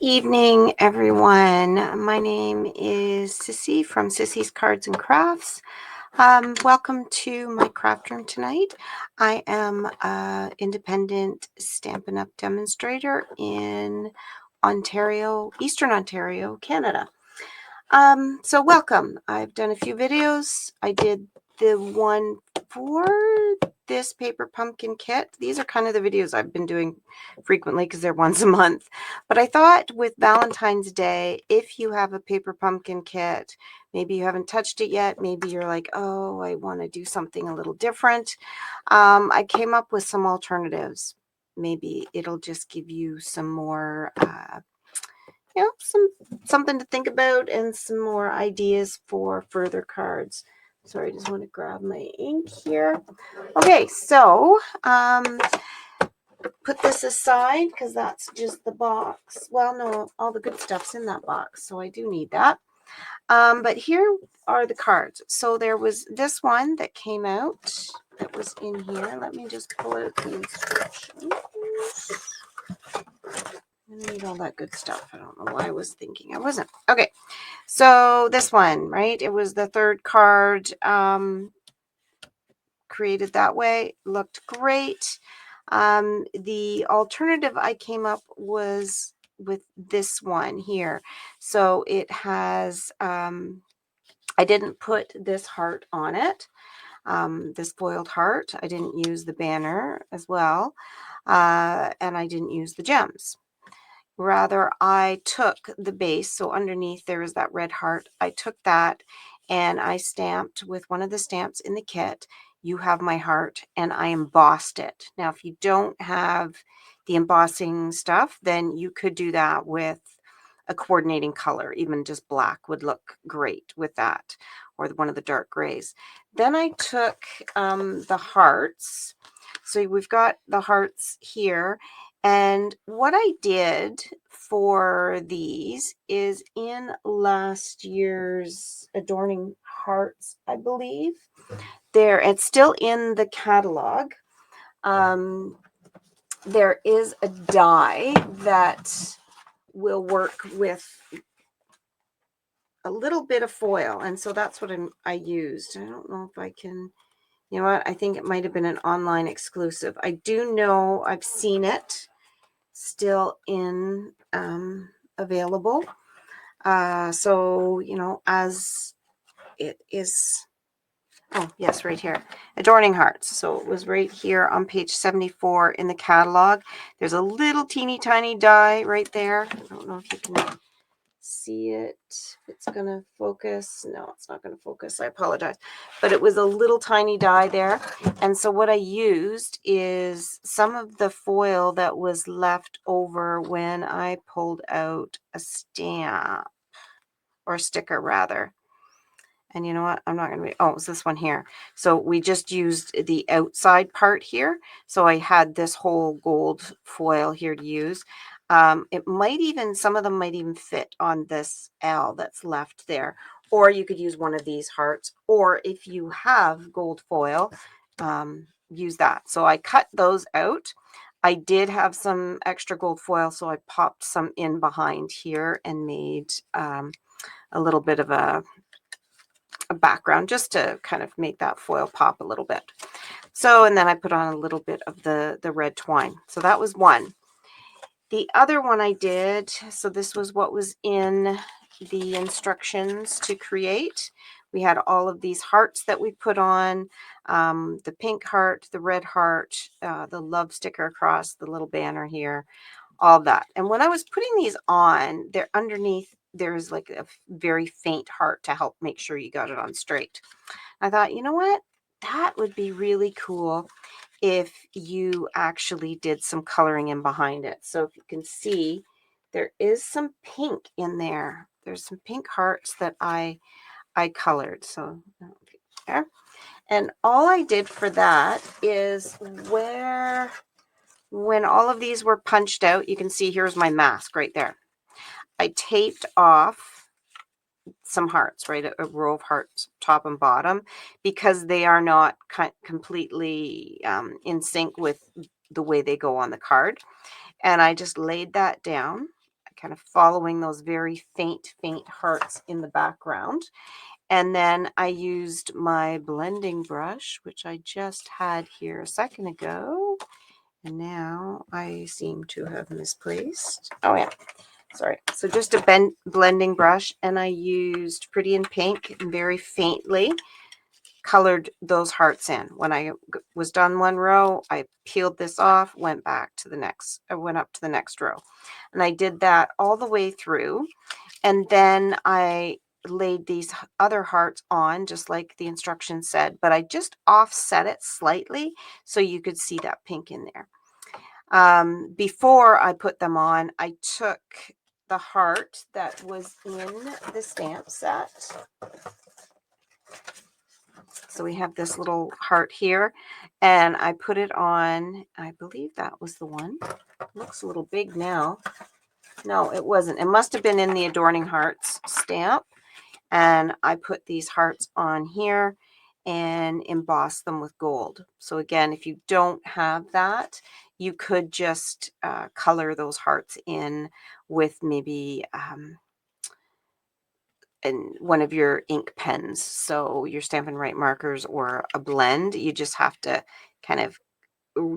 evening, everyone. My name is Sissy from Sissy's Cards and Crafts. Welcome to my craft room tonight. I am an independent Stampin' Up! Demonstrator in Ontario, Eastern Ontario, Canada. So welcome. I've done a few videos. I did the one for this paper pumpkin kit. These are kind of the videos I've been doing frequently because they're once a month. But I thought with Valentine's Day, if you have a paper pumpkin kit, maybe you haven't touched it yet, maybe you're like, oh, I want to do something a little different. I came up with some alternatives. Maybe it'll just give you some more something to think about and some more ideas for further cards. Sorry, I just want to grab my ink here. Okay, so put this aside because that's just the box. Well, no, all the good stuff's in that box, so I do need that. But here are the cards. So there was this one that came out that was in here. Let me just pull out the instructions. I need all that good stuff. I don't know why I was thinking I wasn't. Okay, so this one, right? It was the third card created that way. Looked great. The alternative I came up was with this one here. So it has, I didn't put this heart on it, this foiled heart. I didn't use the banner as well, and I didn't use the gems. Rather, I took the base, so underneath there is that red heart. I took that and I stamped with one of the stamps in the kit, "You Have My Heart," and I embossed it. Now, if you don't have the embossing stuff, then you could do that with a coordinating color. Even just black would look great with that, or one of the dark grays. Then I took the hearts. So we've got the hearts here. And what I did for these is in last year's Adorning Hearts, I believe. It's still in the catalog. There is a die that will work with a little bit of foil. And so that's what I used. I don't know if I can, you know what? I think it might have been an online exclusive. I do know I've seen it still in available. So, as it is, oh, yes, right here, Adorning Hearts. So it was right here on page 74 in the catalog. There's a little teeny tiny die right there. I don't know if you can see it. It's going to focus. No, it's not going to focus. I apologize. But it was a little tiny die there. And so what I used is some of the foil that was left over when I pulled out a stamp, or a sticker rather. And you know what? I'm not going to be, oh, it's this one here. So we just used the outside part here. So I had this whole gold foil here to use. It might even, some of them might even fit on this L that's left there. Or you could use one of these hearts. Or if you have gold foil, use that. So I cut those out. I did have some extra gold foil, so I popped some in behind here and made a little bit of a background just to kind of make that foil pop a little bit. So, and then I put on a little bit of the red twine. So that was one. The other one I did, so this was what was in the instructions to create. We had all of these hearts that we put on, the pink heart, the red heart, the love sticker across the little banner here, all that. And when I was putting these on, there underneath, there's like a very faint heart to help make sure you got it on straight. I thought, you know what? That would be really cool if you actually did some coloring in behind it. So if you can see, there is some pink in there. There's some pink hearts that I colored. So there. And all I did for that is when all of these were punched out, you can see here's my mask right there. I taped off some hearts, right? A row of hearts, top and bottom, because they are not completely in sync with the way they go on the card. And I just laid that down, kind of following those very faint hearts in the background. And then I used my blending brush, which I just had here a second ago. And now I seem to have misplaced. Oh, yeah. Sorry. So just a blending brush, and I used Pretty in Pink and very faintly colored those hearts in. When I was done one row, I peeled this off, went back to the next, I went up to the next row. And I did that all the way through. And then I laid these other hearts on just like the instructions said, but I just offset it slightly so you could see that pink in there. Before I put them on, I took the heart that was in the stamp set. So we have this little heart here, and I put it on, I believe that was the one. It looks a little big now. No, it wasn't. It must have been in the Adorning Hearts stamp. And I put these hearts on here and emboss them with gold. So again, if you don't have that, you could just color those hearts in with maybe in one of your ink pens. So your Stampin' Write markers or a blend, you just have to kind of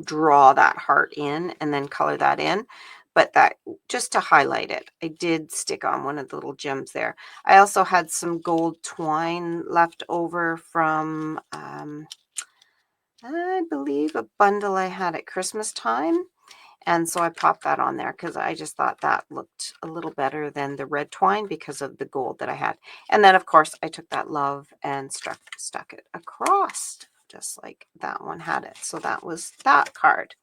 draw that heart in and then color that in. But that, just to highlight it, I did stick on one of the little gems there. I also had some gold twine left over from, I believe, a bundle I had at Christmas time. And so I popped that on there because I just thought that looked a little better than the red twine because of the gold that I had. And then, of course, I took that love and stuck it across, just like that one had it. So that was that card.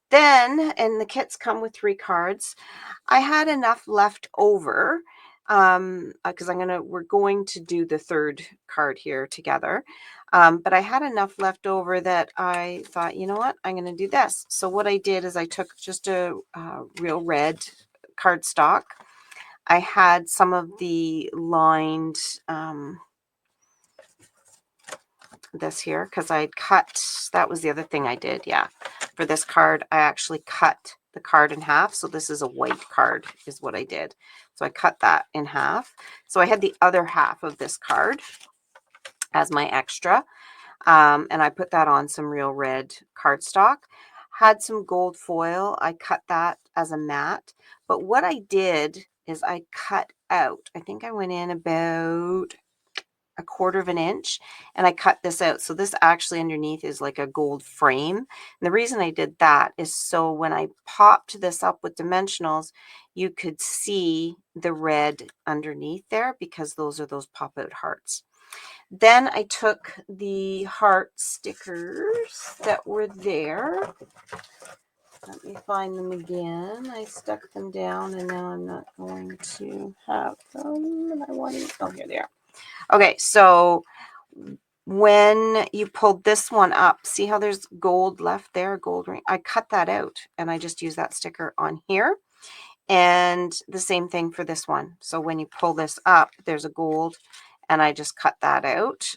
Then, and the kits come with 3 cards, I had enough left over because we're going to do the 3rd card here together. But I had enough left over that I thought, you know what, I'm going to do this. So what I did is I took just a real red cardstock. I had some of the lined this here because I'd cut, that was the other thing I did. Yeah. For this card, I actually cut the card in half. So this is a white card is what I did. So I cut that in half. So I had the other half of this card as my extra. And I put that on some real red cardstock. Had some gold foil. I cut that as a mat. But what I did is I cut out, I think I went in about 1/4 of an inch, and I cut this out. So this actually underneath is like a gold frame. And the reason I did that is so when I popped this up with dimensionals, you could see the red underneath there because those are those pop out hearts. Then I took the heart stickers that were there. Let me find them again. I stuck them down and now I'm not going to have them. And I want to, oh, here they are. Okay, so when you pulled this one up, see how there's gold left there, gold ring? I cut that out and I just use that sticker on here. And the same thing for this one. So when you pull this up, there's a gold and I just cut that out.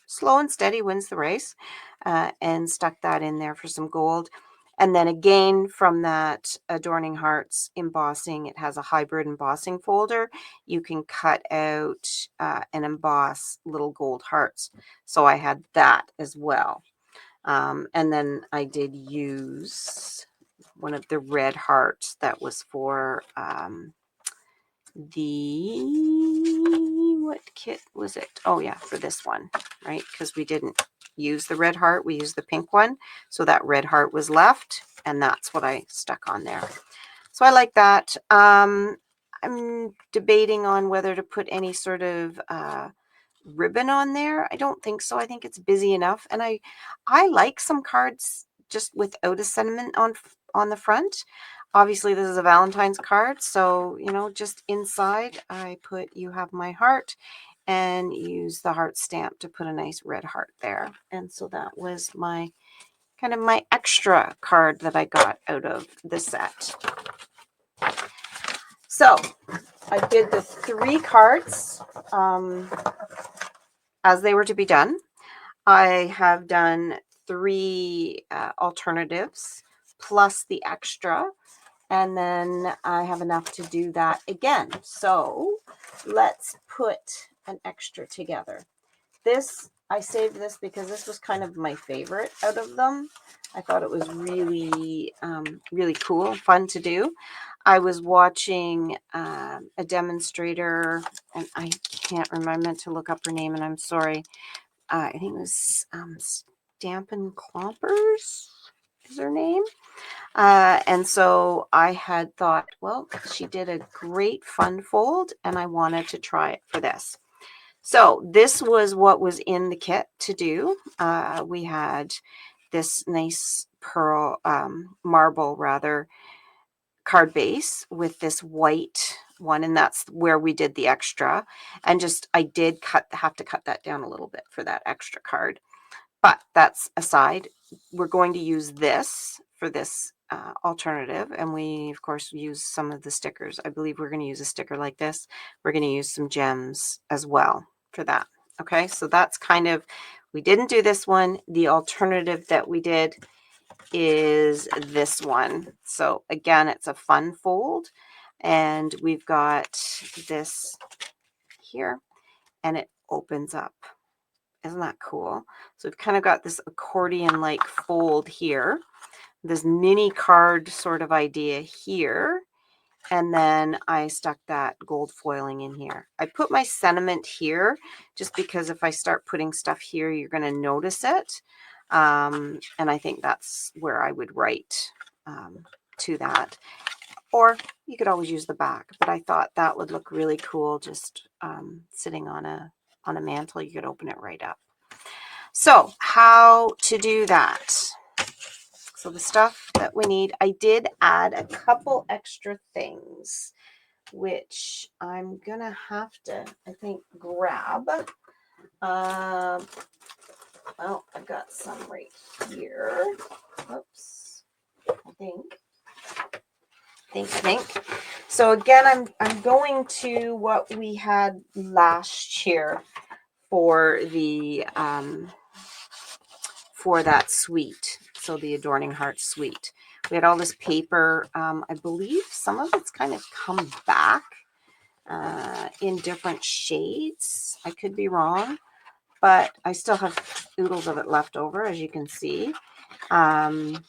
Slow and steady wins the race, and stuck that in there for some gold. And then again, from that Adorning Hearts embossing, it has a hybrid embossing folder. You can cut out and emboss little gold hearts. So I had that as well. And then I did use one of the red hearts that was for what kit was it? Oh yeah, for this one, right? Because we didn't use the red heart, we used the pink one. So that red heart was left, and that's what I stuck on there. So I like that. I'm debating on whether to put any sort of ribbon on there. I don't think so. I think it's busy enough, and I like some cards just without a sentiment on the front. Obviously, this is a Valentine's card, so just inside I put "You Have My Heart" and use the heart stamp to put a nice red heart there. And so that was my kind of my extra card that I got out of the set. So I did the 3 cards as they were to be done. I have done 3 alternatives plus the extra. And then I have enough to do that again. So let's put an extra together. This, I saved this because this was kind of my favorite out of them. I thought it was really, really cool, fun to do. I was watching a demonstrator, and I can't remember, I meant to look up her name, and I'm sorry. I think it was Stampin' Klompers is her name. And so I had thought, well, she did a great fun fold, and I wanted to try it for this. So this was what was in the kit to do. We had this nice pearl, marble rather, card base with this white one, and that's where we did the extra. And just, I did have to cut that down a little bit for that extra card. But that's aside. We're going to use this for this alternative, and we of course use some of the stickers. I believe we're going to use a sticker like this. We're going to use some gems as well for that. Okay, so that's kind of, we didn't do this one. The alternative that we did is this one. So again, it's a fun fold, and we've got this here, and it opens up. Isn't that cool? So we've kind of got this accordion-like fold here, this mini card sort of idea here, and then I stuck that gold foiling in here. I put my sentiment here just because if I start putting stuff here, you're going to notice it. And I think that's where I would write to that. Or you could always use the back, but I thought that would look really cool just sitting on a mantle. You could open it right up. So how to do that? So the stuff that we need, I did add a couple extra things, which I'm gonna have to, I think, grab. Well, I've got some right here. Oops, I think. So again, I'm going to what we had last year for the for that suite. So the Adorning Heart suite. We had all this paper. I believe some of it's kind of come back in different shades. I could be wrong, but I still have oodles of it left over, as you can see. And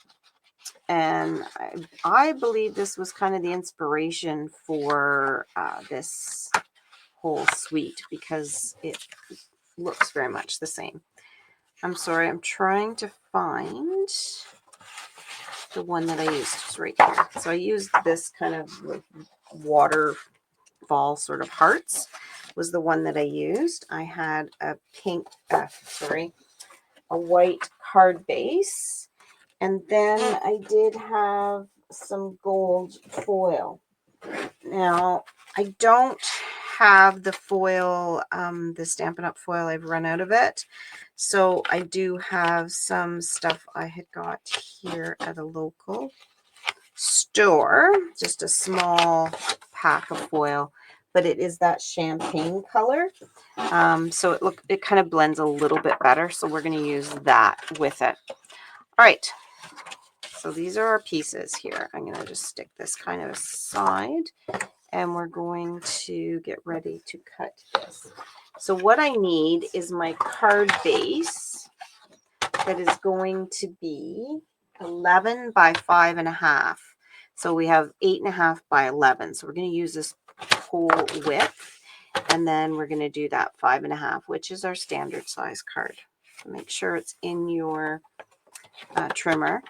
I believe this was kind of the inspiration for this whole suite because it looks very much the same. I'm sorry, I'm trying to find the one that I used. It's right here. So I used this kind of like waterfall sort of hearts was the one that I used. I had a pink, a white card base. And then I did have some gold foil. Now, I don't have the foil, the Stampin' Up! Foil. I've run out of it. So I do have some stuff I had got here at a local store, just a small pack of foil, but it is that champagne color. So it kind of blends a little bit better. So we're going to use that with it. All right. So these are our pieces here. I'm going to just stick this kind of aside, and we're going to get ready to cut this. So what I need is my card base that is going to be 11 by 5.5. So we have 8.5 by 11. So we're going to use this whole width, and then we're going to do that 5.5, which is our standard size card. So make sure it's in your trimmer.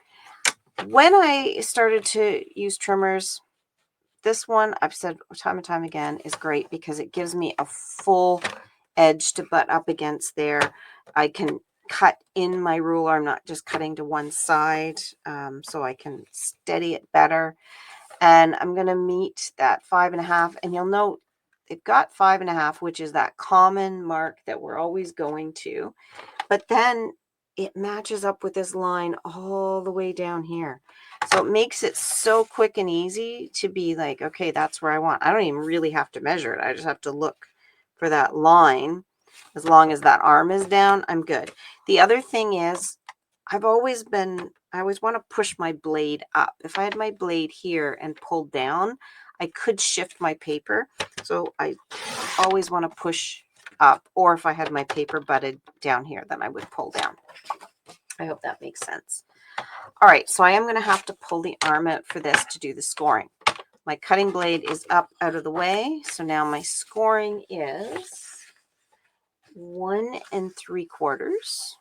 When I started to use trimmers, this one, I've said time and time again, is great because it gives me a full edge to butt up against there. I can cut in my ruler. I'm not just cutting to one side, so I can steady it better. And I'm going to meet that 5.5. And you'll note they've got 5.5, which is that common mark that we're always going to. But then it matches up with this line all the way down here. So it makes it so quick and easy to be like, okay, that's where I want. I don't even really have to measure it. I just have to look for that line. As long as that arm is down, I'm good. The other thing is, I've always been I always want to push my blade up. If I had my blade here and pulled down, I could shift my paper. So I always want to push up, or if I had my paper butted down here, then I would pull down. I hope that makes sense. All right, so I am going to have to pull the arm out for this to do the scoring. My cutting blade is up out of the way, so now my scoring is 1 3/4.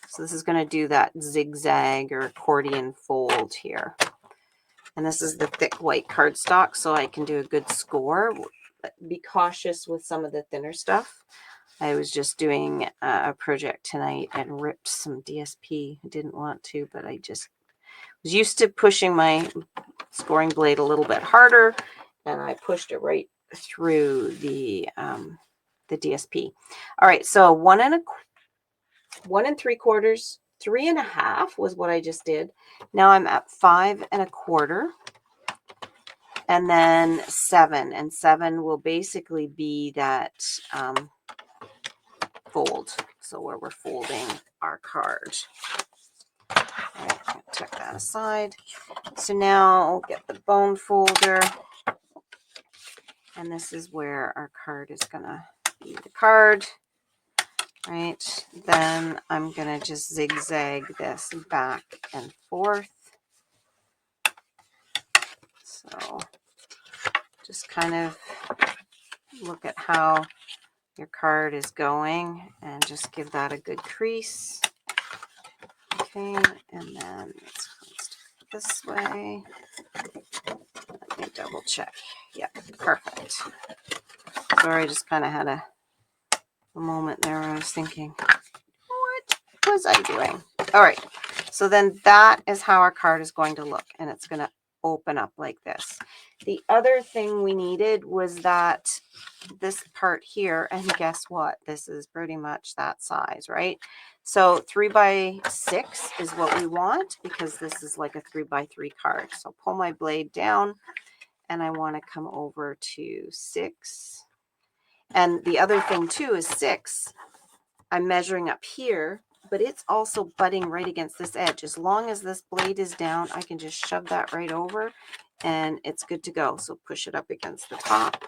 So this is going to do that zigzag or accordion fold here. And this is the thick white cardstock, so I can do a good score. Be cautious with some of the thinner stuff. I was just doing a project tonight and ripped some DSP. I didn't want to, but I just was used to pushing my scoring blade a little bit harder, and I pushed it right through the DSP. All right, so 1 3/4, 3.5 was what I just did. Now I'm at 5 1/4, and then 7, and 7 will basically be that fold. So where we're folding our card. All right, I'll tuck that aside. So now I'll get the bone folder, and this is where our card is gonna be the card. Right, then I'm gonna just zigzag this back and forth. So just kind of look at how your card is going and just give that a good crease. Okay, and then let's stick it this way. Let me double check. Yep, perfect. Sorry, I just kind of had a moment there where I was thinking, what was I doing? All right, so then that is how our card is going to look, and it's going to open up like this. The other thing we needed was that this part here, and guess what? This is pretty much that size, right? So 3x6 is what we want, because this is like a 3x3 card. So pull my blade down, and I want to come over to 6. And the other thing too is 6, I'm measuring up here, but it's also butting right against this edge. As long as this blade is down, I can just shove that right over and it's good to go. So push it up against the top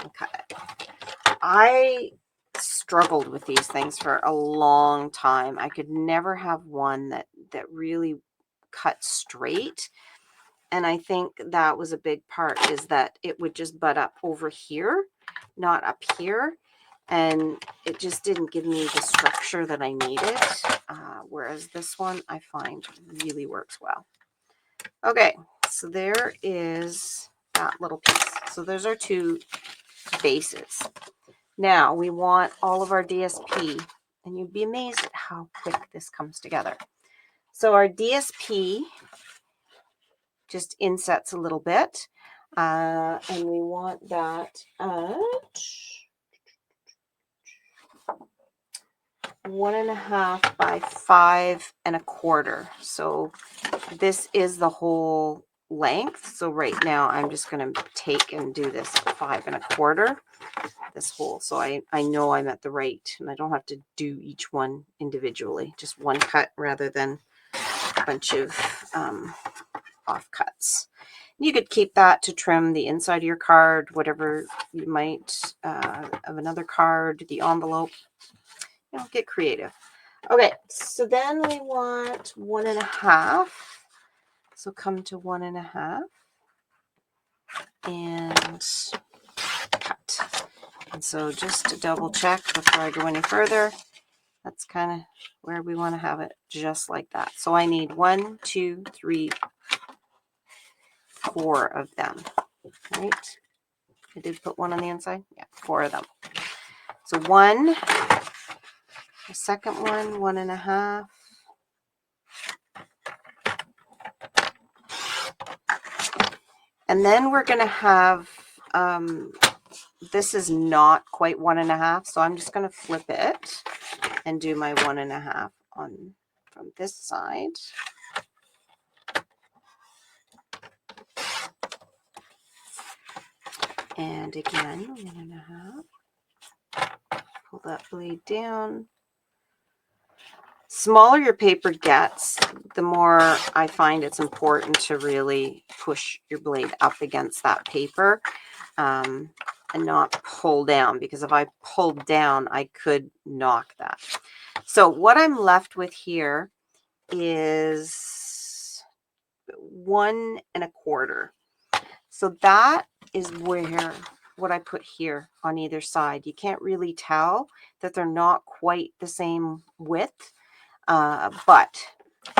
and cut it. I struggled with these things for a long time. I could never have one that really cut straight. And I think that was a big part, is that it would just butt up over here, not up here. And it just didn't give me the structure that I needed. Whereas this one I find really works well. Okay, so there is that little piece. So those are 2 bases. Now we want all of our DSP, and you'd be amazed at how quick this comes together. So our DSP just insets a little bit, and we want that at 1.5 by 5 1/4. So this is the whole length. So right now I'm just going to take and do this at 5 1/4, this whole. So I know I'm at the right, and I don't have to do each one individually, just one cut rather than a bunch of off cuts. You could keep that to trim the inside of your card, whatever you might of another card, the envelope. You know, get creative. Okay, so then we want 1.5. So come to 1.5 and cut. And so just to double check before I go any further, that's kind of where we want to have it, just like that. So I need 1, 2, 3, 4 of them, right? I did put 1 on the inside. Yeah, 4 of them. So 1, the second one, 1.5. And then we're going to have, this is not quite 1.5. So I'm just going to flip it and do my 1.5 on from this side. And again, 1.5. Pull that blade down. smaller your paper gets, the more I find it's important to really push your blade up against that paper and not pull down, because if I pulled down, I could knock that. So what I'm left with here is 1 1/4. So that is where what I put here on either side. You can't really tell that they're not quite the same width, but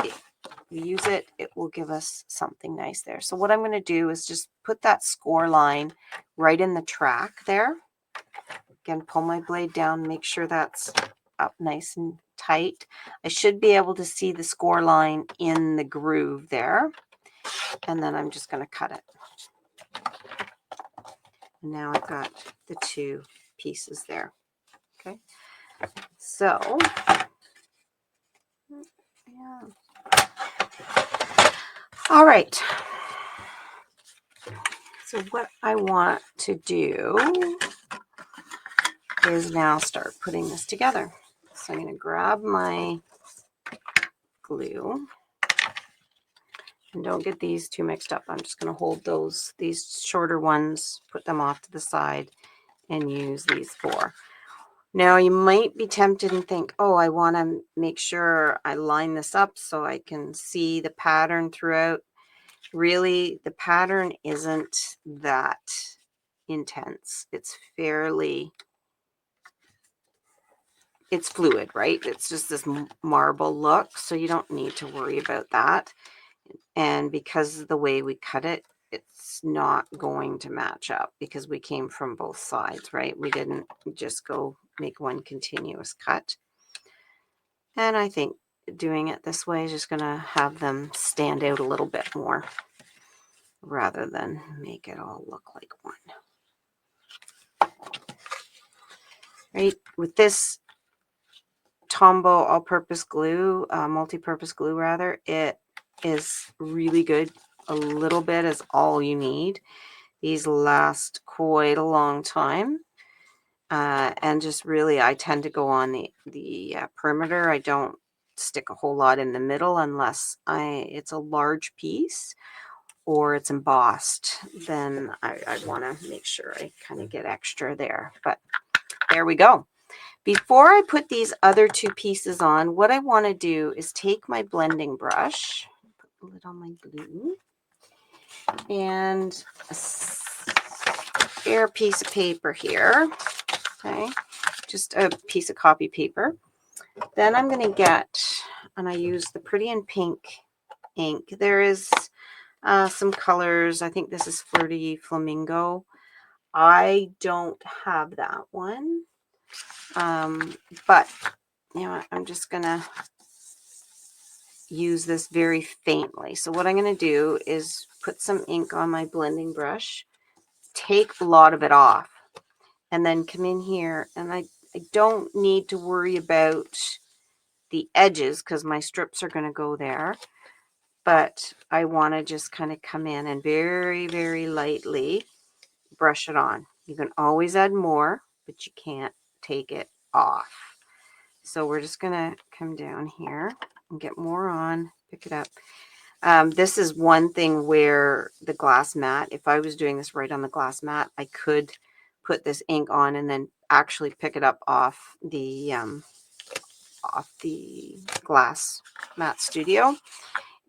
if we use it, it will give us something nice there. So what I'm going to do is just put that score line right in the track there. Again, pull my blade down, make sure that's up nice and tight. I should be able to see the score line in the groove there. And then I'm just going to cut it. And now I've got the 2 pieces there. Okay. So, yeah. All right. So what I want to do is now start putting this together. So I'm going to grab my glue. And don't get these too mixed up. I'm just going to hold these shorter ones, put them off to the side, and use these 4. Now you might be tempted and think, oh, I want to make sure I line this up so I can see the pattern throughout. Really, the pattern isn't that intense. It's fluid, right? It's just this marble look, so you don't need to worry about that. And because of the way we cut it, it's not going to match up because we came from both sides, right? We didn't just go make one continuous cut. And I think doing it this way is just going to have them stand out a little bit more rather than make it all look like one. Right? With this Tombow all-purpose glue, multi-purpose glue rather, it is really good. A little bit is all you need. These last quite a long time. And just really, I tend to go on the perimeter. I don't stick a whole lot in the middle unless it's a large piece or it's embossed. Then I want to make sure I kind of get extra there. But there we go. Before I put these other 2 pieces on, what I want to do is take my blending brush, put the lid on my glue, and a spare piece of paper here. Okay, just a piece of copy paper. Then I'm going to get, and I use the Pretty in Pink ink. There is some colors. I think this is Flirty Flamingo. I don't have that one. But you know what? I'm just going to use this very faintly. So what I'm going to do is put some ink on my blending brush, take a lot of it off, and then come in here, and I don't need to worry about the edges because my strips are going to go there, but I want to just kind of come in and very, very lightly brush it on. You can always add more, but you can't take it off. So we're just going to come down here and get more on, pick it up. This is one thing where the glass mat, if I was doing this right on the glass mat, I could put this ink on and then actually pick it up off the glass mat studio.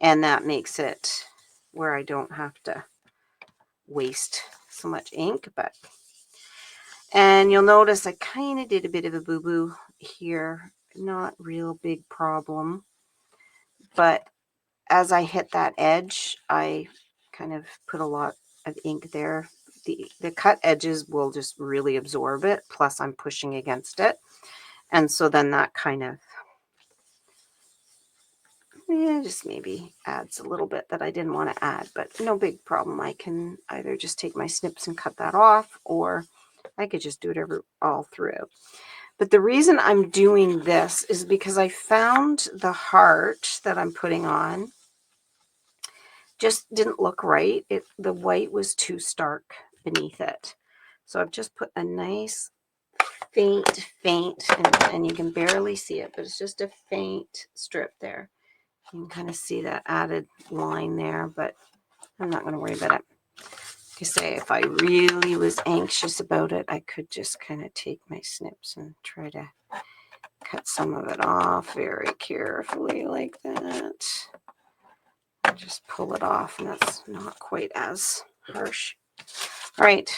And that makes it where I don't have to waste so much ink. And you'll notice I kind of did a bit of a boo-boo here. Not real big problem. But as I hit that edge, I kind of put a lot of ink there. The cut edges will just really absorb it. Plus I'm pushing against it. And so then that kind of just maybe adds a little bit that I didn't want to add, but no big problem. I can either just take my snips and cut that off, or I could just do it all through. But the reason I'm doing this is because I found the heart that I'm putting on just didn't look right. The white was too stark beneath it. So I've just put a nice faint, and you can barely see it, but it's just a faint strip there. You can kind of see that added line there, but I'm not going to worry about it. Like I say, if I really was anxious about it, I could just kind of take my snips and try to cut some of it off very carefully like that. Just pull it off, and that's not quite as harsh. All right.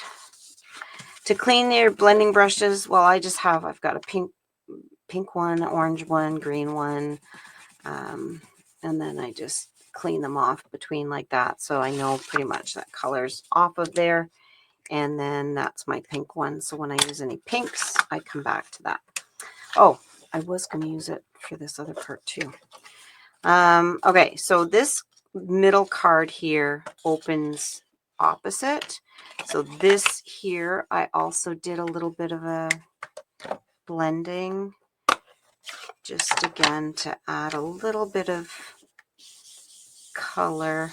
To clean your blending brushes, well, I've got a pink one, orange one, green one, and then I just clean them off between like that, so I know pretty much that color's off of there. And then that's my pink one, so when I use any pinks, I come back to that. Oh, I was going to use it for this other part too. Okay, so this middle card here opens opposite. So this here, I also did a little bit of a blending, just again to add a little bit of color,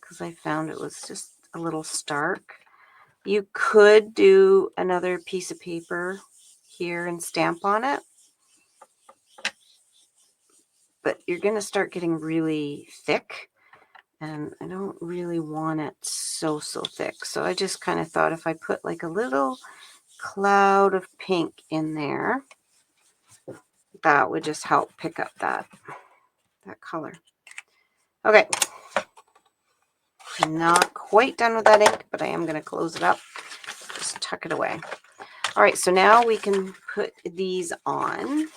because I found it was just a little stark. You could do another piece of paper here and stamp on it, but you're going to start getting really thick, and I don't really want it so thick. So I just kind of thought if I put like a little cloud of pink in there, that would just help pick up that color. Okay, I'm not quite done with that ink, but I am going to close it up, just tuck it away. All right, so now we can put these on,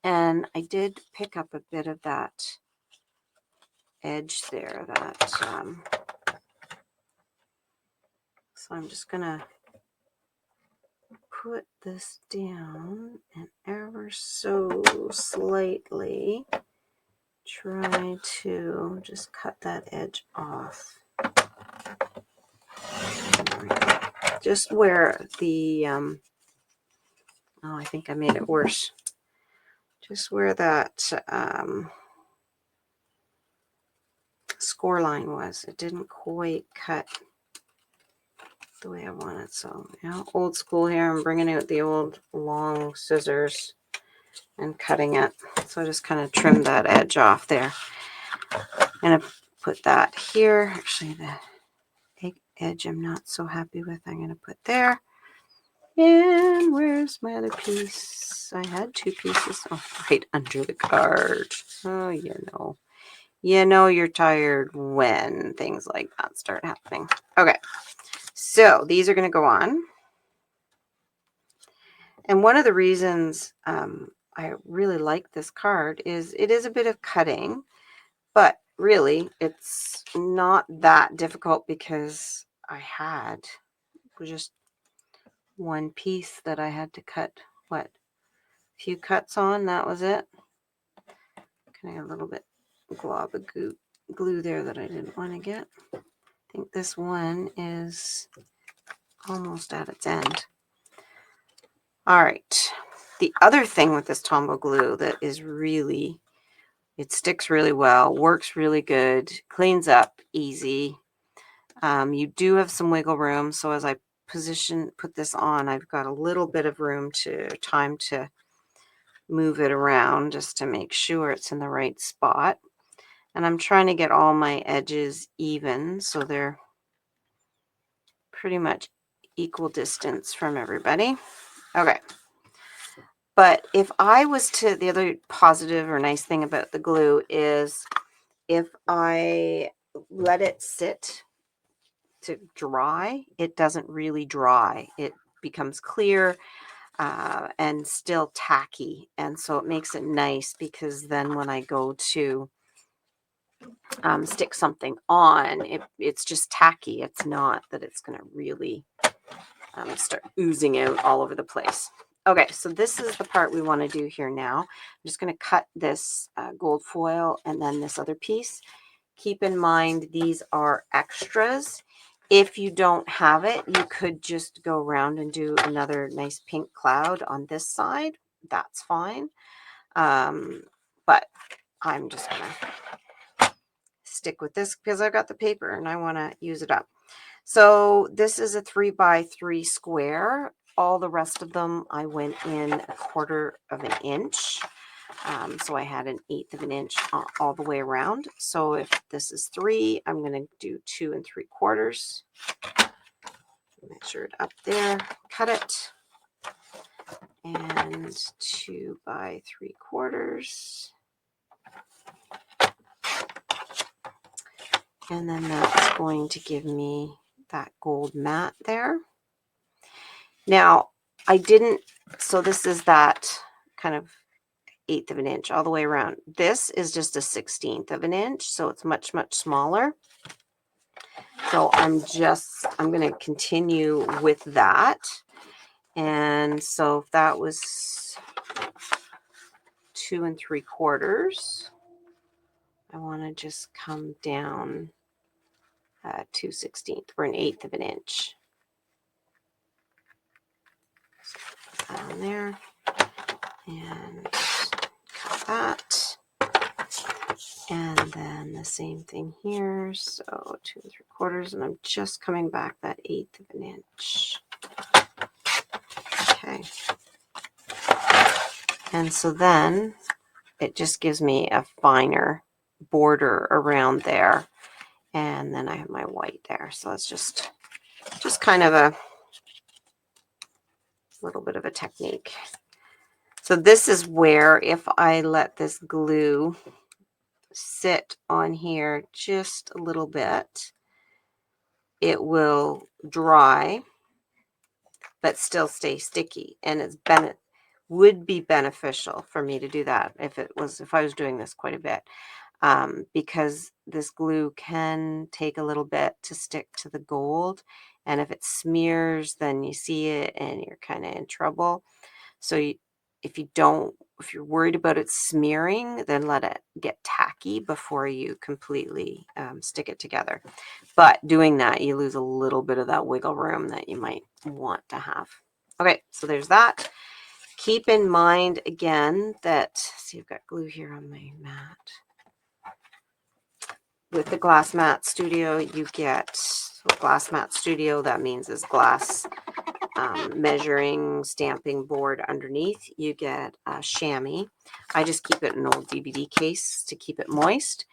and I did pick up a bit of that edge there, so I'm just going to put this down and ever so slightly try to just cut that edge off. Just where the, oh, I think I made it worse. Just where that score line was. It didn't quite cut the way I wanted. So, old school here. I'm bringing out the old long scissors and cutting it. So I just kind of trimmed that edge off there. And I put that here. Actually, the edge I'm not so happy with. I'm going to put there. And where's my other piece? I had two pieces. Oh, right under the card. Oh, you're tired when things like that start happening. Okay, so these are going to go on. And one of the reasons I really like this card is it is a bit of cutting, but really it's not that difficult because I had just one piece that I had to cut, a few cuts on, that was it. Kind of a little bit glob of glue there that I didn't want to get. I think this one is almost at its end. All right. The other thing with this Tombow glue that is really, it sticks really well, works really good, cleans up easy. You do have some wiggle room. So as I put this on, I've got a little bit of time to move it around just to make sure it's in the right spot. And I'm trying to get all my edges even, so they're pretty much equal distance from everybody. Okay. But if I was to, the other positive or nice thing about the glue is if I let it sit to dry, it doesn't really dry. It becomes clear and still tacky. And so it makes it nice, because then when I go to stick something on, it's just tacky. It's not that it's going to really start oozing out all over the place. Okay, so this is the part we want to do here now. I'm just going to cut this gold foil and then this other piece. Keep in mind, these are extras. If you don't have it, you could just go around and do another nice pink cloud on this side. That's fine. But I'm just going to stick with this because I've got the paper and I want to use it up. So this is a 3x3 square. all the rest of them, I went in 1/4 of an inch. So I had 1/8 of an inch all the way around. So if this is 3, I'm going to do 2 3/4. Measure it up there, cut it, and 2 3/4. And then that's going to give me that gold mat there. Now, I didn't, so this is that kind of 1/8 of an inch all the way around. This is just a 1/16 of an inch, so it's much, much smaller. So I'm going to continue with that. And so if that was 2 3/4, I want to just come down 2/16 or 1/8 of an inch. Down there, and cut that. And then the same thing here. So 2 3/4, and I'm just coming back that 1/8 of an inch. Okay. And so then it just gives me a finer border around there. And then I have my white there. So it's just kind of a little bit of a technique. So this is where if I let this glue sit on here just a little bit, it will dry but still stay sticky, and would be beneficial for me to do that if I was doing this quite a bit, because this glue can take a little bit to stick to the gold, and if it smears, then you see it and you're kind of in trouble. So if you're worried about it smearing, then let it get tacky before you completely stick it together. But doing that, you lose a little bit of that wiggle room that you might want to have. Okay, so there's that. Keep in mind again that, see, I've got glue here on my mat. With the Glass Mat Studio, you get Glass Mat Studio. That means is glass measuring stamping board underneath. You get a chamois. I just keep it in an old DVD case to keep it moist.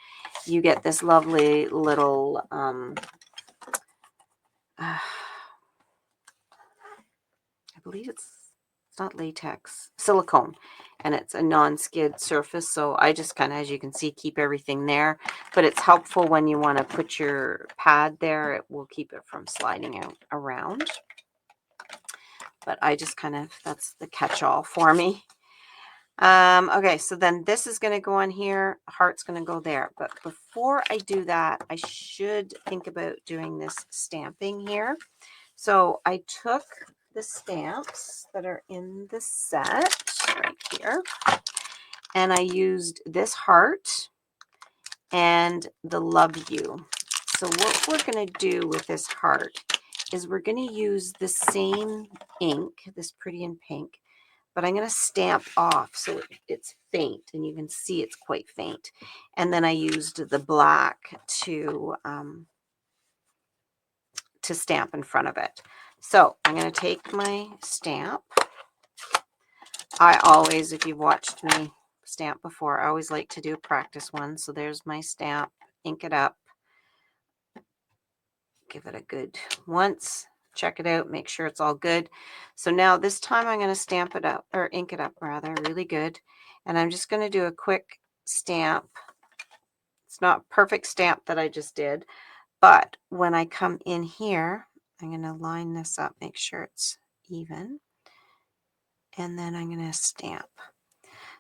You get this lovely little I believe it's not latex, silicone, and it's a non-skid surface. So I just kind of, as you can see, keep everything there, but it's helpful when you want to put your pad there. It will keep it from sliding out around. But I just kind of, that's the catch-all for me. Okay, so then this is going to go on here. Heart's going to go there. But before I do that, I should think about doing this stamping here. So I took the stamps that are in the set right here, and I used this heart and the love you. So what we're going to do with this heart is we're going to use the same ink, this Pretty in Pink, but I'm going to stamp off so it's faint, and you can see it's quite faint. And then I used the black to stamp in front of it. So I'm going to take my stamp. I always, if you've watched me stamp before, I always like to do a practice one. So there's my stamp, ink it up, give it a good once, check it out, make sure it's all good. So now this time I'm going to stamp it up, or ink it up rather, really good. And I'm just going to do a quick stamp. It's not a perfect stamp that I just did, but when I come in here, I'm going to line this up, make sure it's even. And then I'm going to stamp.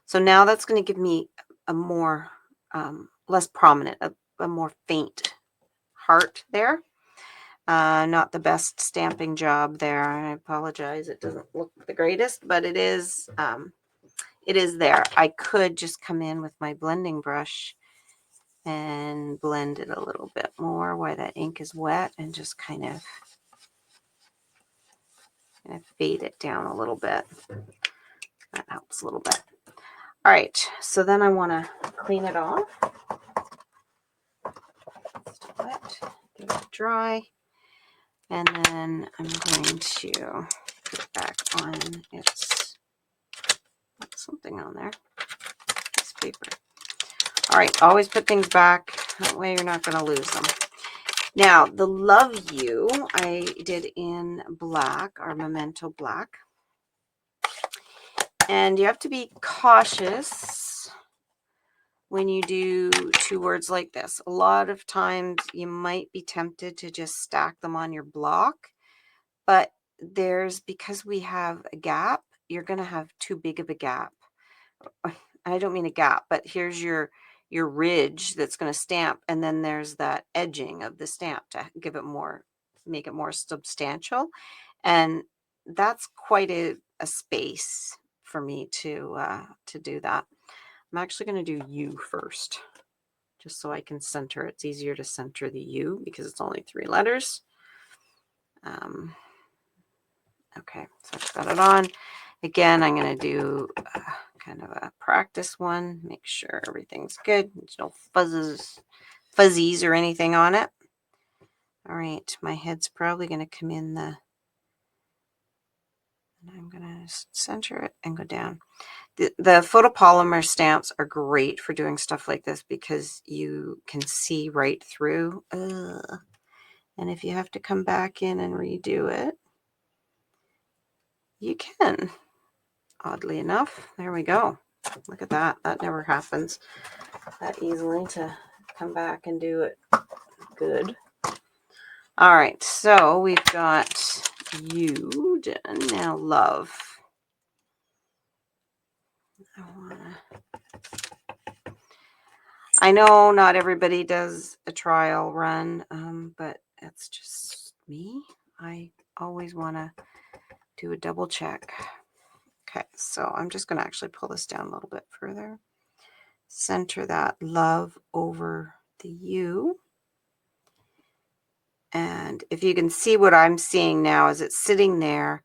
So now that's going to give me a more, less prominent, a more faint heart there. Not the best stamping job there. I apologize. It doesn't look the greatest, but it is there. I could just come in with my blending brush and blend it a little bit more while that ink is wet, and just kind of fade it down a little bit. That helps a little bit. All right, so then I want to clean it off. Give it dry. And then I'm going to put it back on its, something on there, piece of paper. All right, always put things back. That way you're not going to lose them. Now, the Love You I did in black, or Memento black. And you have to be cautious when you do two words like this. A lot of times you might be tempted to just stack them on your block, but because we have a gap, you're going to have too big of a gap. I don't mean a gap, but here's your ridge that's going to stamp, and then there's that edging of the stamp to make it more substantial. And that's quite a space for me to do that. I'm actually going to do U first, just so I can center. It's easier to center the U because it's only 3 letters. Okay, so I've got it on. Again, I'm going to do kind of a practice one. Make sure everything's good. There's no fuzzies or anything on it. All right, my head's probably going to come in and I'm going to center it and go down. The photopolymer stamps are great for doing stuff like this because you can see right through. And if you have to come back in and redo it, you can. Oddly enough, there we go. Look at that. That never happens that easily, to come back and do it good. All right, so we've got You done. Now Love. I know not everybody does a trial run, but that's just me. I always want to do a double check. Okay, so I'm just going to actually pull this down a little bit further. Center that Love over the U. And if you can see what I'm seeing now as it's sitting there,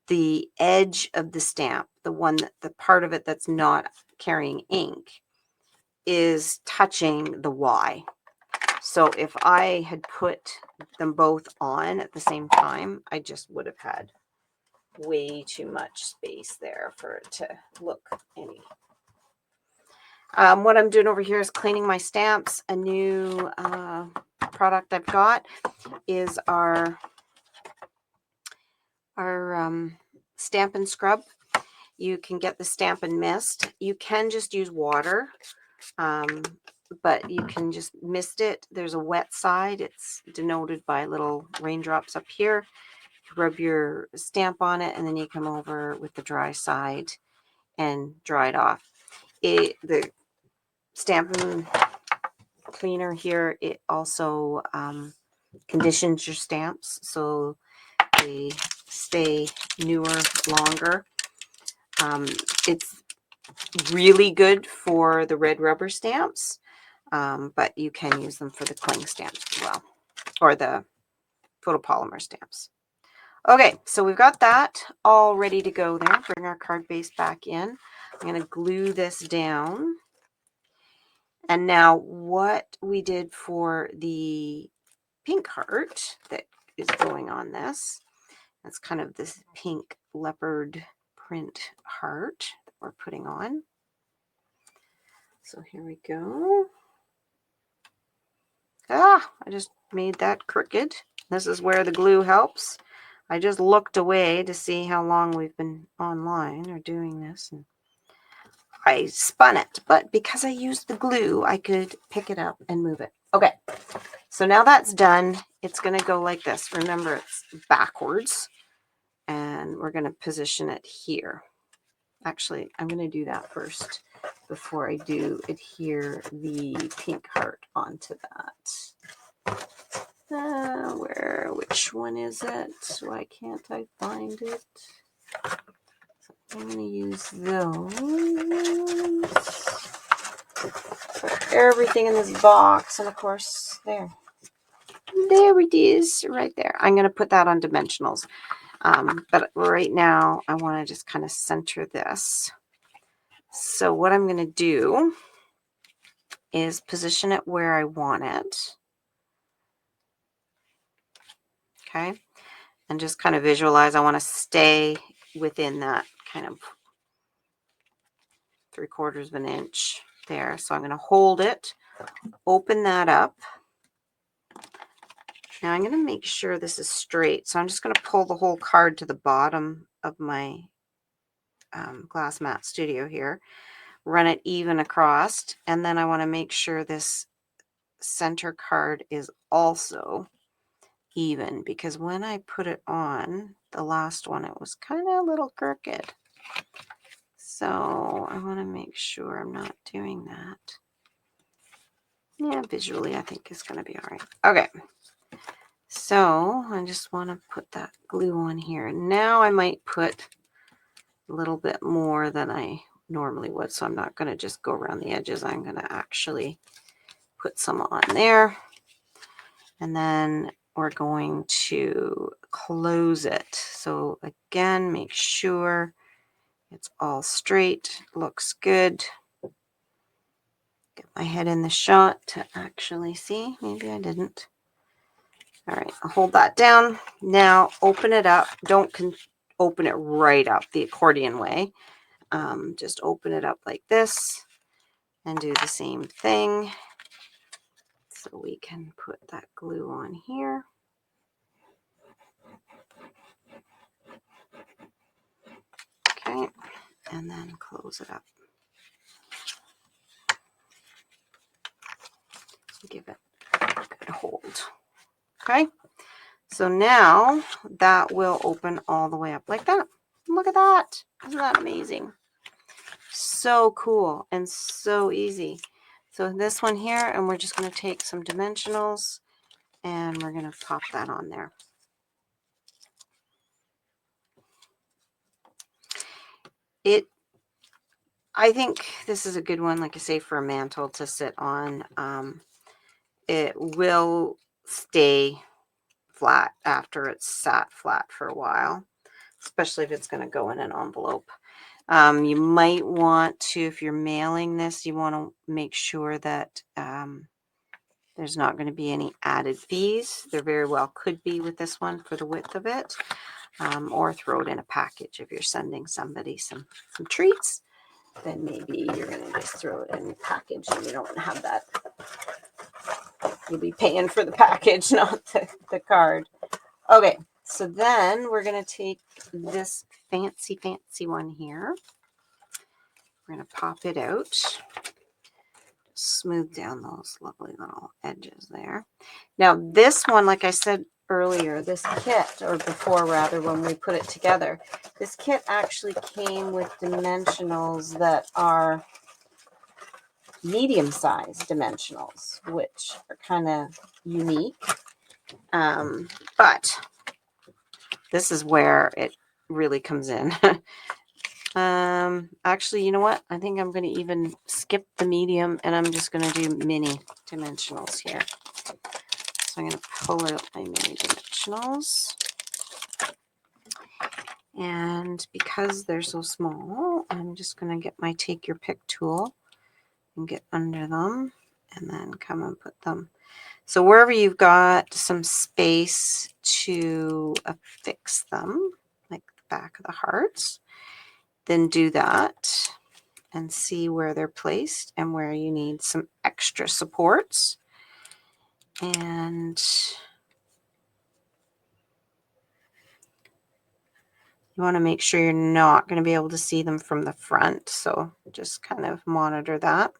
the edge of the stamp, the part of it that's not carrying ink, is touching the Y. So if I had put them both on at the same time, I just would have had way too much space there for it to look any. What I'm doing over here is cleaning my stamps. A new product I've got is our Stamp and Scrub. You can get the Stamp and Mist. You can just use water, but you can just mist it. There's a wet side. It's denoted by little raindrops up here. You rub your stamp on it, and then you come over with the dry side and dry it off. The Stampin' Cleaner here, it also conditions your stamps so they stay newer longer. It's really good for the red rubber stamps, but you can use them for the cling stamps as well, or the photopolymer stamps. Okay, so we've got that all ready to go there. Bring our card base back in. I'm going to glue this down. And now what we did for the pink heart that is going on this, that's kind of this pink leopard print heart that we're putting on. So here we go. I just made that crooked. This is where the glue helps. I just looked away to see how long we've been online or doing this, and I spun it, but because I used the glue, I could pick it up and move it. Okay, so now that's done. It's going to go like this. Remember, it's backwards, and we're going to position it here. Actually, I'm going to do that first before I do adhere the pink heart onto that. Which one is it? Why can't I find it? So I'm going to use those. Put everything in this box, and of course, there it is, right there. I'm going to put that on dimensionals. But right now, I want to just kind of center this. So what I'm going to do is position it where I want it. Okay. And just kind of visualize, I want to stay within that kind of 3/4 of an inch there. So I'm going to hold it, open that up. Now I'm going to make sure this is straight. So I'm just going to pull the whole card to the bottom of my Glass Mat Studio here, run it even across, and then I want to make sure this center card is also even, because when I put it on the last one, it was kind of a little crooked. So I want to make sure I'm not doing that. Yeah, visually I think it's going to be all right. Okay. So I just want to put that glue on here. Now I might put a little bit more than I normally would. So I'm not going to just go around the edges. I'm going to actually put some on there. And then we're going to close it. So again, make sure it's all straight, looks good. Get my head in the shot to actually see. Maybe I didn't. All right, I'll hold that down. Now open it up. Don't open it right up the accordion way. Just open it up like this and do the same thing. So we can put that glue on here. Okay, and then close it up. Give it a good hold. Okay, so now that will open all the way up like that. Look at that. Isn't that amazing? So cool and so easy. So this one here, and we're just going to take some dimensionals and we're going to pop that on there. I think this is a good one, like I say, for a mantle to sit on. It will stay flat after it's sat flat for a while, especially if it's going to go in an envelope. You might want to, if you're mailing this, you want to make sure that there's not going to be any added fees. There very well could be with this one for the width of it, or throw it in a package if you're sending somebody some treats. Then maybe you're going to just throw it in a package and you don't have that. You'll be paying for the package, not the card. Okay, so then we're going to take this fancy one here. We're going to pop it out. Smooth down those lovely little edges there. Now this one, like I said earlier, this kit, or before rather, when we put it together, this kit actually came with dimensionals that are medium-sized dimensionals, which are kind of unique. But this is where it really comes in. Actually, you know what? I think I'm going to even skip the medium and I'm just going to do mini dimensionals here. So I'm going to pull out my mini dimensionals. And because they're so small, I'm just going to get my take your pick tool and get under them and then come and put them. So wherever you've got some space to affix them, like the back of the hearts, then do that and see where they're placed and where you need some extra supports. And you want to make sure you're not going to be able to see them from the front. So just kind of monitor that.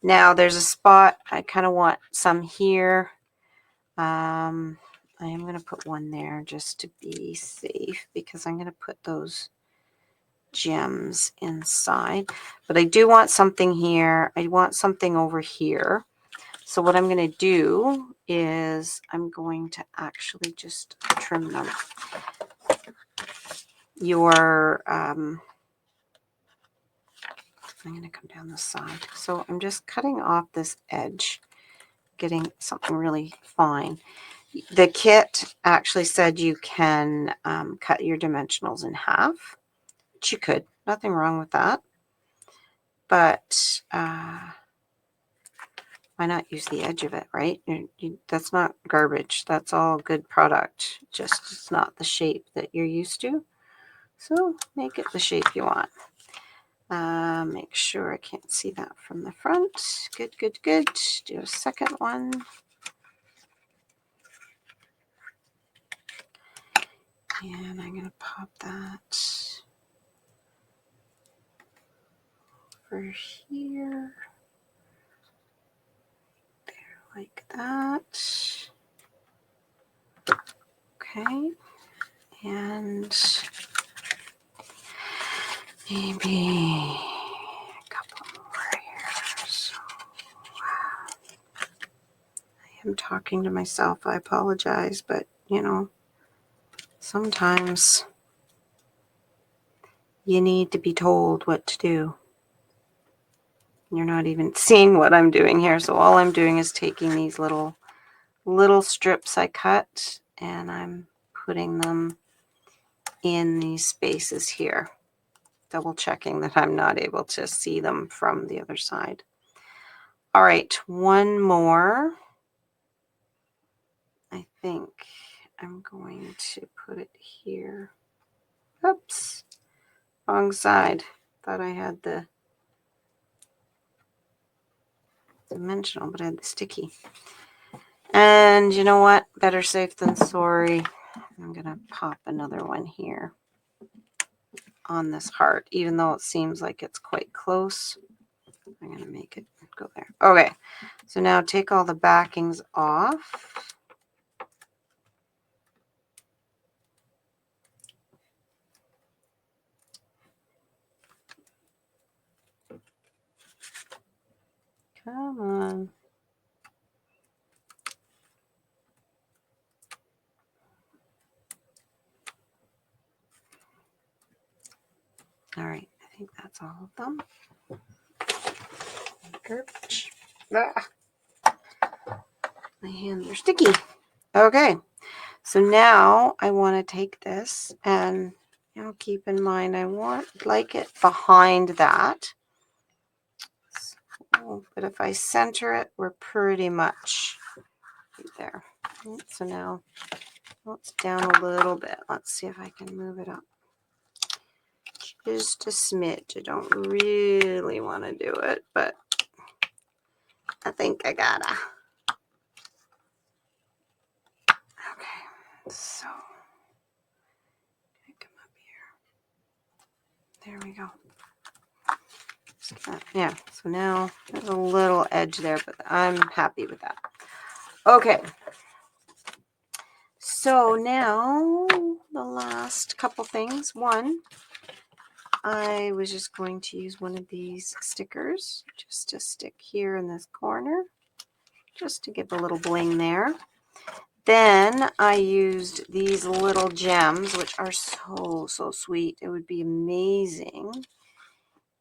Now there's a spot, I kind of want some here. I am going to put one there just to be safe because I'm going to put those gems inside. But I do want something here. I want something over here. So what I'm going to do is I'm going to actually just trim them. I'm going to come down the side. So I'm just cutting off this edge, getting something really fine. The kit actually said you can cut your dimensionals in half, which you could. Nothing wrong with that. But why not use the edge of it, right? That's not garbage. That's all good product. Just it's not the shape that you're used to. So make it the shape you want. Make sure I can't see that from the front. Good, good, good. Do a second one. And I'm going to pop that over here. There, like that. Okay. And maybe a couple more here. So, I am talking to myself. I apologize, but you know, sometimes you need to be told what to do. You're not even seeing what I'm doing here. So all I'm doing is taking these little strips I cut and I'm putting them in these spaces here, double checking that I'm not able to see them from the other side. All right, one more. I think I'm going to put it here. Oops, wrong side. Thought I had the dimensional, but I had the sticky. And you know what? Better safe than sorry. I'm going to pop another one here on this heart, even though it seems like it's quite close. I'm going to make it go there. Okay, so now take all the backings off. Come on. All right, I think that's all of them. Garbage. Ah. My hands are sticky. Okay, so now I want to take this and, you know, keep in mind I like it behind that. So, but if I center it, we're pretty much right there. So now it's down a little bit. Let's see if I can move it up just a smidge. I don't really want to do it, but I think I gotta. Okay, so come up here. There we go. Yeah, so now there's a little edge there, but I'm happy with that. Okay, so now the last couple things. One, I was just going to use one of these stickers just to stick here in this corner, just to give a little bling there. Then I used these little gems, which are so, so sweet. It would be amazing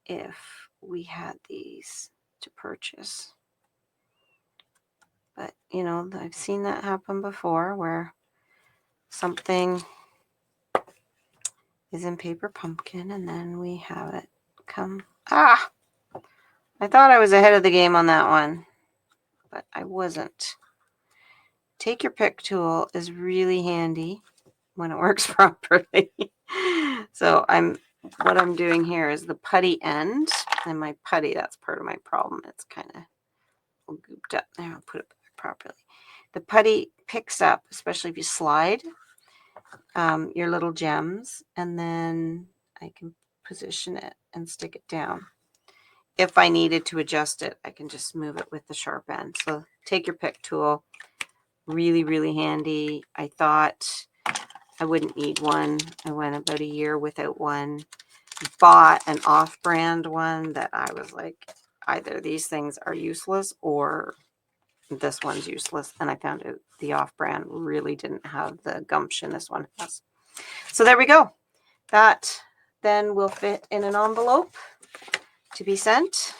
if we had these to purchase. But, you know, I've seen that happen before where something is in paper pumpkin and then we have it come. Ah! I thought I was ahead of the game on that one, but I wasn't. Take your pick tool is really handy when it works properly. So what I'm doing here is the putty end, and my putty, that's part of my problem. It's kind of gooped up there. I'll put it back properly. The putty picks up, especially if you slide, your little gems, and then I can position it and stick it down. If I needed to adjust it, I can just move it with the sharp end. So take your pick tool. Really, really handy. I thought I wouldn't need one. I went about a year without one. Bought an off-brand one that I was like, either these things are useless or this one's useless. And I found out the off-brand really didn't have the gumption this one has. So there we go. That then will fit in an envelope to be sent.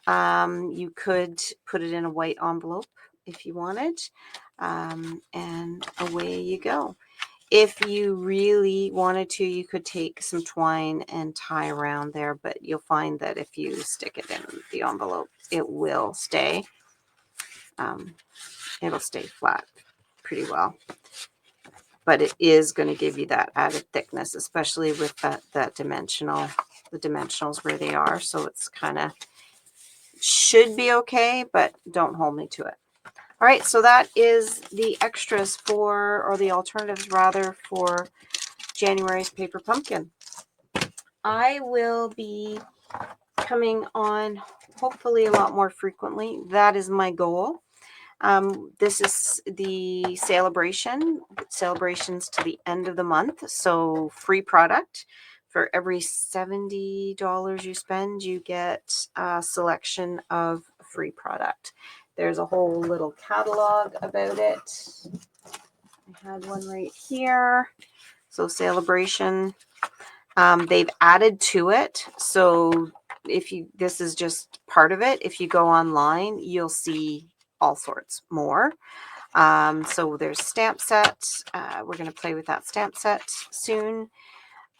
You could put it in a white envelope if you wanted. And away you go. If you really wanted to, you could take some twine and tie around there, but you'll find that if you stick it in the envelope, it will stay. It'll stay flat pretty well. but it is going to give you that added thickness, especially with that the dimensionals where they are. So it's kind of should be okay, but don't hold me to it. All right, so that is the extras for, or the alternatives rather, for January's Paper Pumpkin. I will be coming on hopefully a lot more frequently. That is my goal. This is the celebrations to the end of the month. So free product. For every $70 you spend, you get a selection of free product. There's a whole little catalog about it. I had one right here. So celebration. They've added to it. So this is just part of it. If you go online, you'll see all sorts more. So there's stamp sets. We're going to play with that stamp set soon.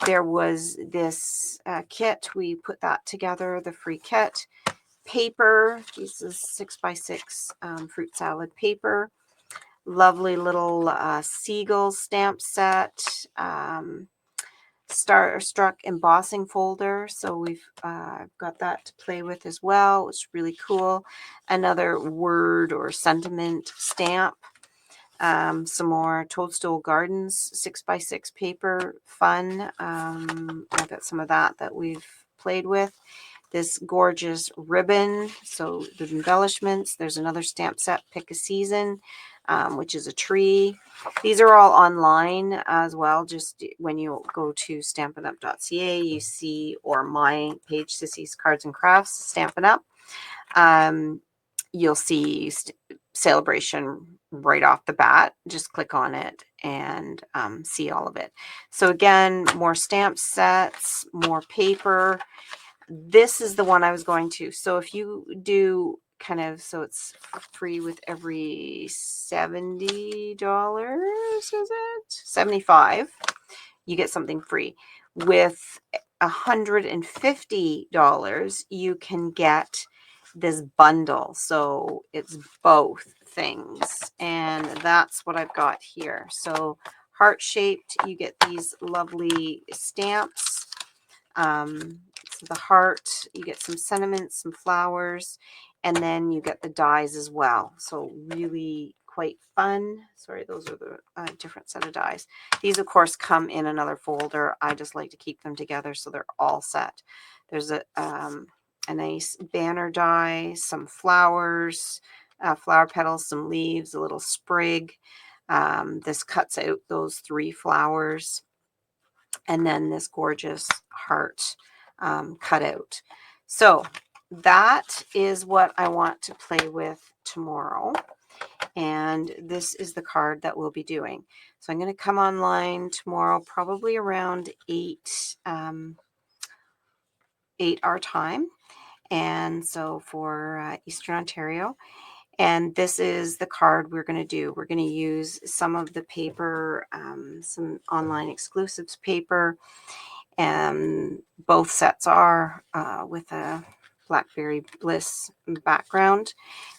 There was this kit. We put that together, the free kit. Paper. This is 6x6 fruit salad paper. Lovely little seagull stamp set. Starstruck embossing folder. So we've got that to play with as well. It's really cool. Another word or sentiment stamp. Some more Toadstool Gardens 6x6 paper, fun. I've got some of that we've played with. This gorgeous ribbon, so the embellishments. There's another stamp set, Pick a Season, which is a tree. These are all online as well. Just when you go to stampinup.ca, you see, or my page, Sissy's Cards and Crafts, Stampin' Up. You'll see celebration right off the bat. Just click on it and see all of it. So again, more stamp sets, more paper. This is the one I was going to. So if you do kind of, so it's free with every $70, is it? 75, you get something free. With $150, you can get this bundle. So it's both things. And that's what I've got here. So heart-shaped, you get these lovely stamps. So the heart, you get some sentiments, some flowers, and then you get the dies as well. So really quite fun. Sorry, those are the different set of dies. These, of course, come in another folder. I just like to keep them together so they're all set. There's a nice banner die, some flowers, flower petals, some leaves, a little sprig. This cuts out those 3 flowers. And then this gorgeous heart cutout. So that is what I want to play with tomorrow. And this is the card that we'll be doing. So I'm going to come online tomorrow, probably around 8 our time. And so for Eastern Ontario. And this is the card we're going to do. We're going to use some of the paper, some online exclusives paper. And both sets are with a Blackberry Bliss background.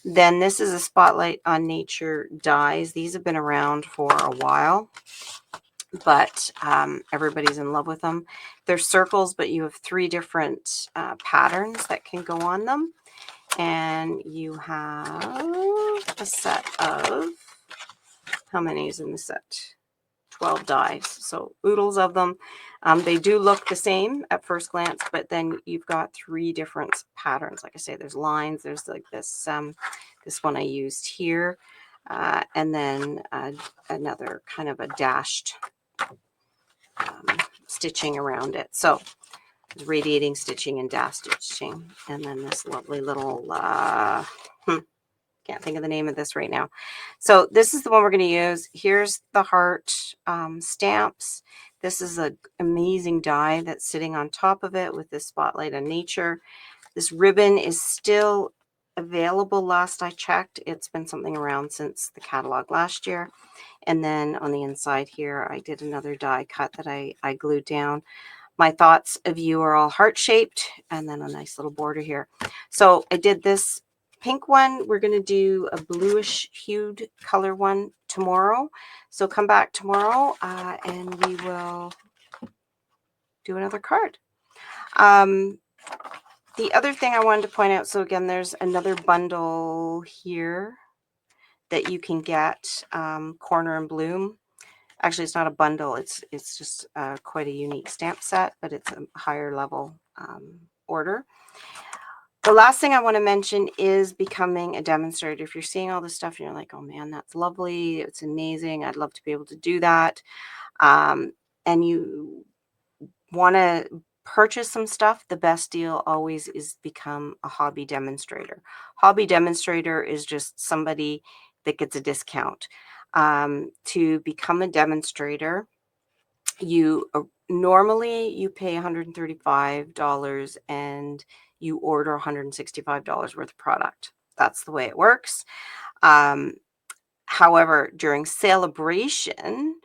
Then this is a Spotlight on Nature dies. These have been around for a while, but everybody's in love with them. They're circles, but you have 3 different patterns that can go on them. And you have a set of, how many is in the set? 12 dies. So oodles of them. They do look the same at first glance, but then you've got 3 different patterns. Like I say, there's lines. There's like this, this one I used here. And then another kind of a dashed stitching around it. So radiating stitching and dash stitching. And then this lovely little, can't think of the name of this right now. So this is the one we're going to use. Here's the heart stamps. This is an amazing die that's sitting on top of it with this Spotlight on Nature. This ribbon is still available last I checked. It's been something around since the catalog last year. And then on the inside here, I did another die cut that I glued down. My thoughts of you are all heart-shaped, and then a nice little border here. So I did this pink one, we're going to do a bluish hued color one tomorrow. So come back tomorrow and we will do another card. The other thing I wanted to point out, so again, there's another bundle here that you can get, Corner and Bloom. Actually, it's not a bundle. It's just quite a unique stamp set, but it's a higher level order. The last thing I want to mention is becoming a demonstrator. If you're seeing all this stuff and you're like, oh man, that's lovely, it's amazing, I'd love to be able to do that, and you want to purchase some stuff, the best deal always is become a hobby demonstrator. Hobby demonstrator is just somebody that gets a discount. To become a demonstrator, you normally you pay $135 and you order $165 worth of product. That's the way it works. However, during celebration,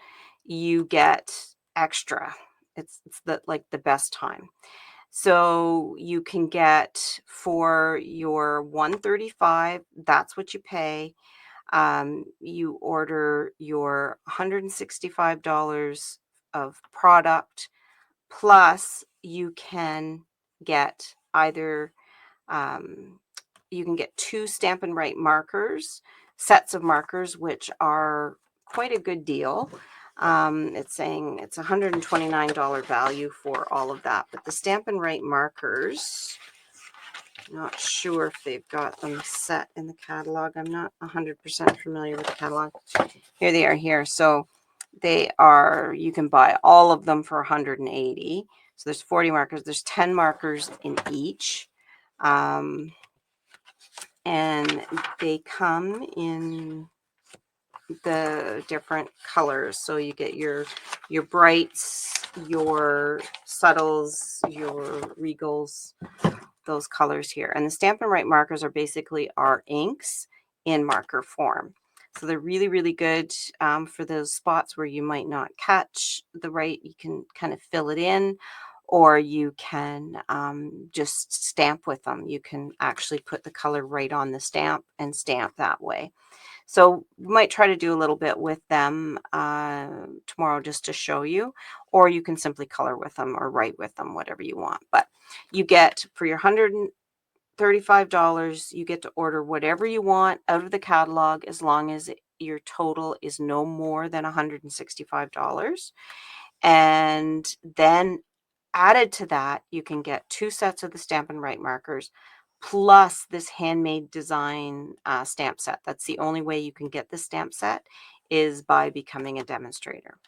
you get extra. It's the best time. So you can get for your 135, that's what you pay. You order your $165 of product, plus you can get either you can get 2 Stampin' Write markers, sets of markers, which are quite a good deal. It's saying it's $129 value for all of that, but the Stampin' Write markers, not sure if they've got them set in the catalog. I'm not 100% familiar with the catalog. Here they are here. So they are, you can buy all of them for 180. So there's 40 markers. There's 10 markers in each. And they come in the different colors. So you get your brights, your subtles, your regals, those colors here. And the Stampin' Write markers are basically our inks in marker form. So they're really, really good for those spots where you might not catch the right. You can kind of fill it in, or you can just stamp with them. You can actually put the color right on the stamp and stamp that way. So we might try to do a little bit with them tomorrow just to show you, or you can simply color with them or write with them, whatever you want. But you get, for your $135, you get to order whatever you want out of the catalog as long as your total is no more than $165. And then added to that, you can get 2 sets of the Stampin' Write markers, plus this handmade design stamp set. That's the only way you can get the stamp set, is by becoming a demonstrator.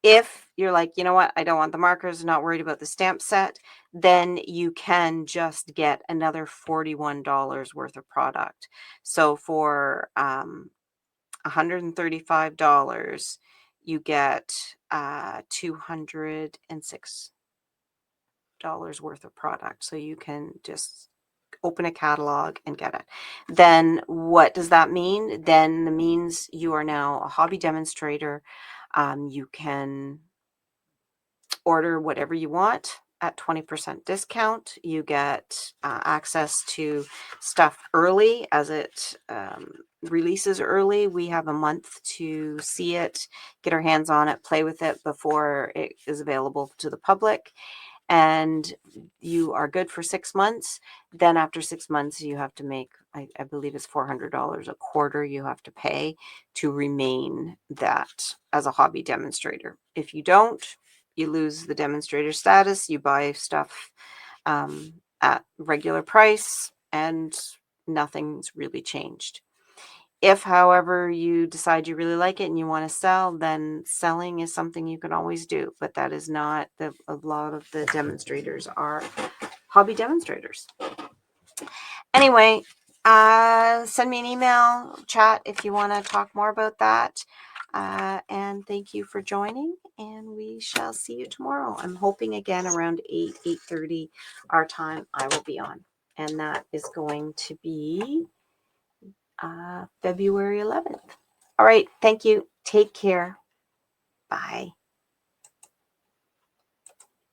If you're like, you know what, I don't want the markers, not worried about the stamp set, then you can just get another $41 worth of product. So for $135, you get $206 worth of product. So you can just open a catalog and get it. Then what does that mean? Then it means you are now a hobby demonstrator. You can order whatever you want at 20% discount. You get access to stuff early as it releases early. We have a month to see it, get our hands on it, play with it before it is available to the public. And you are good for 6 months. Then after 6 months, you have to make, I believe it's $400 a quarter you have to pay to remain that as a hobby demonstrator. If you don't, you lose the demonstrator status. You buy stuff at regular price and nothing's really changed. If, however, you decide you really like it and you want to sell, then selling is something you can always do, but that is not a lot of the demonstrators are hobby demonstrators. Anyway, send me an email, chat if you want to talk more about that. And thank you for joining, and we shall see you tomorrow. I'm hoping again around 8:30 our time I will be on, and that is going to be February 11th. All right. Thank you. Take care. Bye.